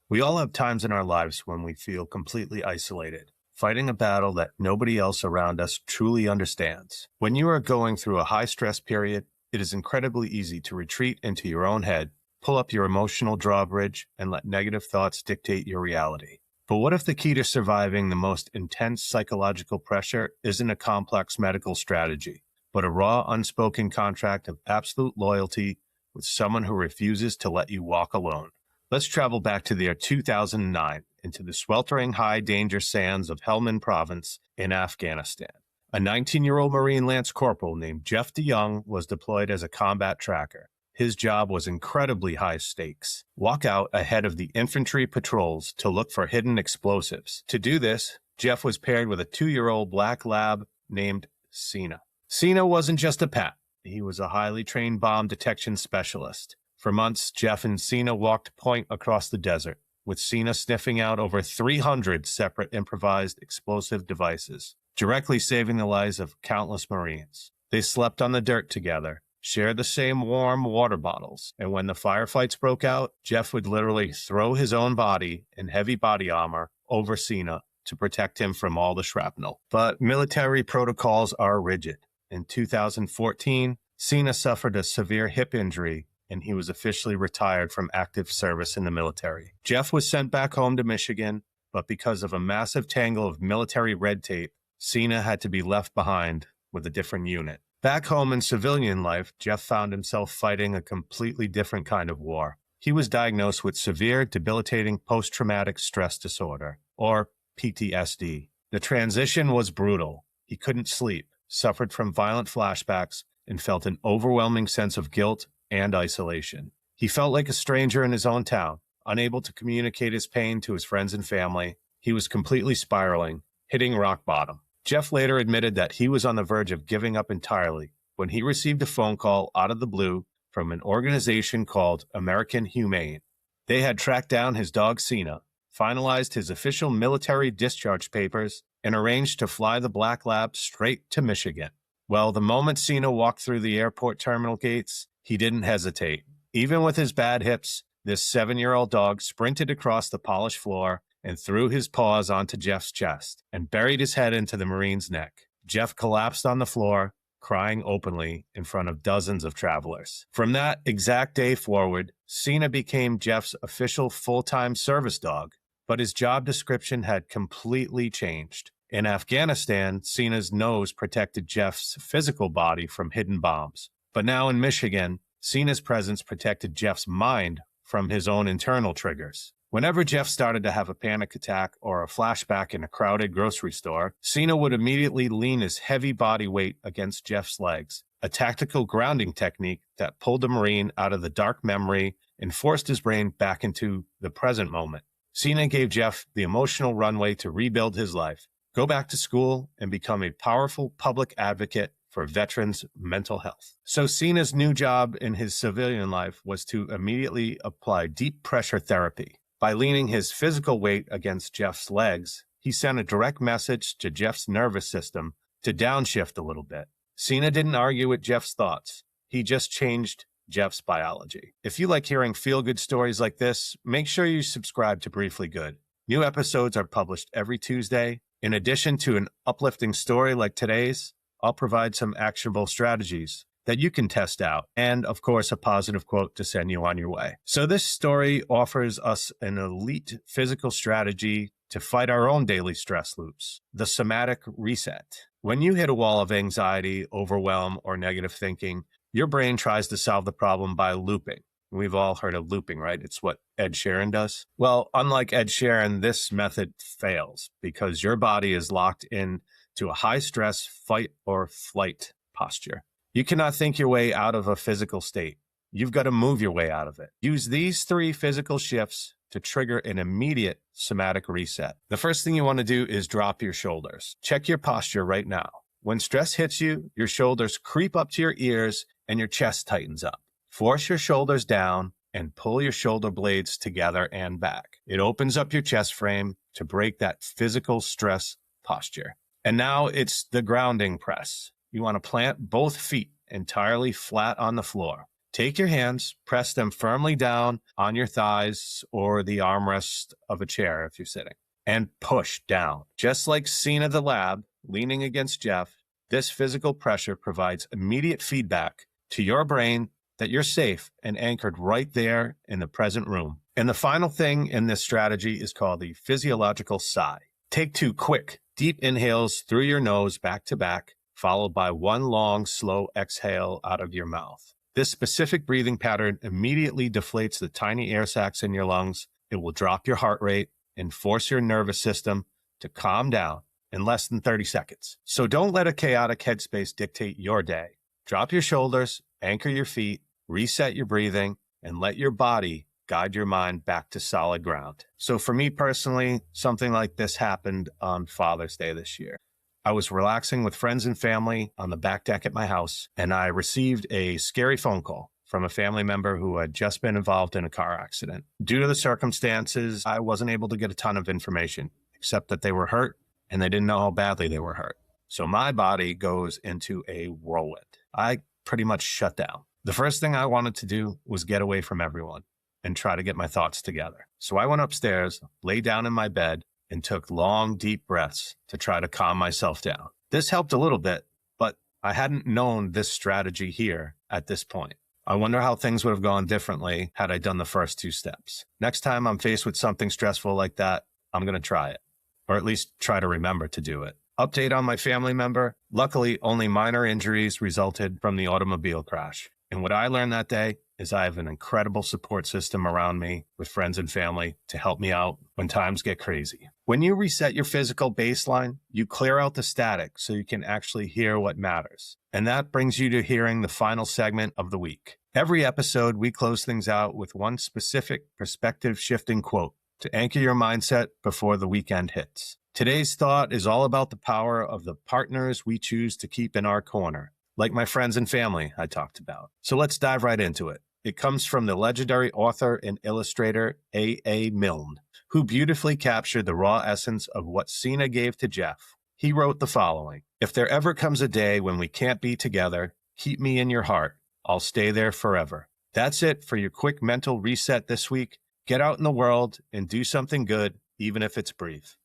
We all have times in our lives when we feel completely isolated, fighting a battle that nobody else around us truly understands. When you are going through a high-stress period, it is incredibly easy to retreat into your own head, pull up your emotional drawbridge, and let negative thoughts dictate your reality. But what if the key to surviving the most intense psychological pressure isn't a complex medical strategy, but a raw, unspoken contract of absolute loyalty with someone who refuses to let you walk alone? Let's travel back to the year 2009 into the sweltering high-danger sands of Helmand Province in Afghanistan. A 19-year-old Marine Lance Corporal named Jeff DeYoung was deployed as a combat tracker. His job was incredibly high stakes. Walk out ahead of the infantry patrols to look for hidden explosives. To do this, Jeff was paired with a 2-year-old black lab named Cena. Cena wasn't just a pet. He was a highly trained bomb detection specialist. For months, Jeff and Cena walked point across the desert, with Cena sniffing out over 300 separate improvised explosive devices, directly saving the lives of countless Marines. They slept on the dirt together, shared the same warm water bottles, and when the firefights broke out, Jeff would literally throw his own body in heavy body armor over Cena to protect him from all the shrapnel. But military protocols are rigid. In 2014, Cena suffered a severe hip injury, and he was officially retired from active service in the military. Jeff was sent back home to Michigan, but because of a massive tangle of military red tape, Cena had to be left behind with a different unit. Back home in civilian life, Jeff found himself fighting a completely different kind of war. He was diagnosed with severe, debilitating post-traumatic stress disorder, or PTSD. The transition was brutal. He couldn't sleep, suffered from violent flashbacks, and felt an overwhelming sense of guilt and isolation. He felt like a stranger in his own town, unable to communicate his pain to his friends and family. He was completely spiraling, hitting rock bottom. Jeff later admitted that he was on the verge of giving up entirely when he received a phone call out of the blue from an organization called American Humane. They had tracked down his dog Cena, finalized his official military discharge papers, and arranged to fly the Black Lab straight to Michigan. Well, the moment Cena walked through the airport terminal gates, he didn't hesitate. Even with his bad hips, this 7-year-old dog sprinted across the polished floor and threw his paws onto Jeff's chest and buried his head into the Marine's neck. Jeff collapsed on the floor, crying openly in front of dozens of travelers. From that exact day forward, Cena became Jeff's official full-time service dog, but his job description had completely changed. In Afghanistan, Cena's nose protected Jeff's physical body from hidden bombs. But now in Michigan, Cena's presence protected Jeff's mind from his own internal triggers. Whenever Jeff started to have a panic attack or a flashback in a crowded grocery store, Cena would immediately lean his heavy body weight against Jeff's legs, a tactical grounding technique that pulled the Marine out of the dark memory and forced his brain back into the present moment. Cena gave Jeff the emotional runway to rebuild his life, go back to school, and become a powerful public advocate for veterans' mental health. So Cena's new job in his civilian life was to immediately apply deep pressure therapy. By leaning his physical weight against Jeff's legs, he sent a direct message to Jeff's nervous system to downshift a little bit. Cena didn't argue with Jeff's thoughts. He just changed Jeff's biology. If you like hearing feel-good stories like this, make sure you subscribe to Briefly Good. New episodes are published every Tuesday. In addition to an uplifting story like today's, I'll provide some actionable strategies that you can test out, and of course, a positive quote to send you on your way. So this story offers us an elite physical strategy to fight our own daily stress loops, the somatic reset. When you hit a wall of anxiety, overwhelm, or negative thinking, your brain tries to solve the problem by looping. We've all heard of looping, right? It's what Ed Sheeran does. Well, unlike Ed Sheeran, this method fails because your body is locked in to a high-stress fight or flight posture. You cannot think your way out of a physical state. You've got to move your way out of it. Use these 3 physical shifts to trigger an immediate somatic reset. The first thing you want to do is drop your shoulders. Check your posture right now. When stress hits you, your shoulders creep up to your ears and your chest tightens up. Force your shoulders down and pull your shoulder blades together and back. It opens up your chest frame to break that physical stress posture. And now it's the grounding press. You want to plant both feet entirely flat on the floor. Take your hands, press them firmly down on your thighs or the armrest of a chair if you're sitting, and push down. Just like Cena the lab leaning against Jeff, this physical pressure provides immediate feedback to your brain that you're safe and anchored right there in the present room. And the final thing in this strategy is called the physiological sigh. Take 2 quick, deep inhales through your nose back to back, followed by 1 long, slow exhale out of your mouth. This specific breathing pattern immediately deflates the tiny air sacs in your lungs. It will drop your heart rate and force your nervous system to calm down in less than 30 seconds. So don't let a chaotic headspace dictate your day. Drop your shoulders, anchor your feet, reset your breathing, and let your body guide your mind back to solid ground. So for me personally, something like this happened on Father's Day this year. I was relaxing with friends and family on the back deck at my house, and I received a scary phone call from a family member who had just been involved in a car accident. Due to the circumstances, I wasn't able to get a ton of information, except that they were hurt and they didn't know how badly they were hurt. So my body goes into a whirlwind. I pretty much shut down. The first thing I wanted to do was get away from everyone and try to get my thoughts together. So I went upstairs, lay down in my bed, and took long, deep breaths to try to calm myself down. This helped a little bit, but I hadn't known this strategy here at this point. I wonder how things would have gone differently had I done the first 2 steps. Next time I'm faced with something stressful like that, I'm going to try it, or at least try to remember to do it. Update on my family member. Luckily, only minor injuries resulted from the automobile crash. And what I learned that day is I have an incredible support system around me with friends and family to help me out when times get crazy. When you reset your physical baseline, you clear out the static so you can actually hear what matters. And that brings you to hearing the final segment of the week. Every episode, we close things out with one specific perspective-shifting quote to anchor your mindset before the weekend hits. Today's thought is all about the power of the partners we choose to keep in our corner, like my friends and family I talked about. So let's dive right into it. It comes from the legendary author and illustrator A.A. Milne, who beautifully captured the raw essence of what Cena gave to Jeff. He wrote the following: "If there ever comes a day when we can't be together, keep me in your heart. I'll stay there forever." That's it for your quick mental reset this week. Get out in the world and do something good, even if it's brief.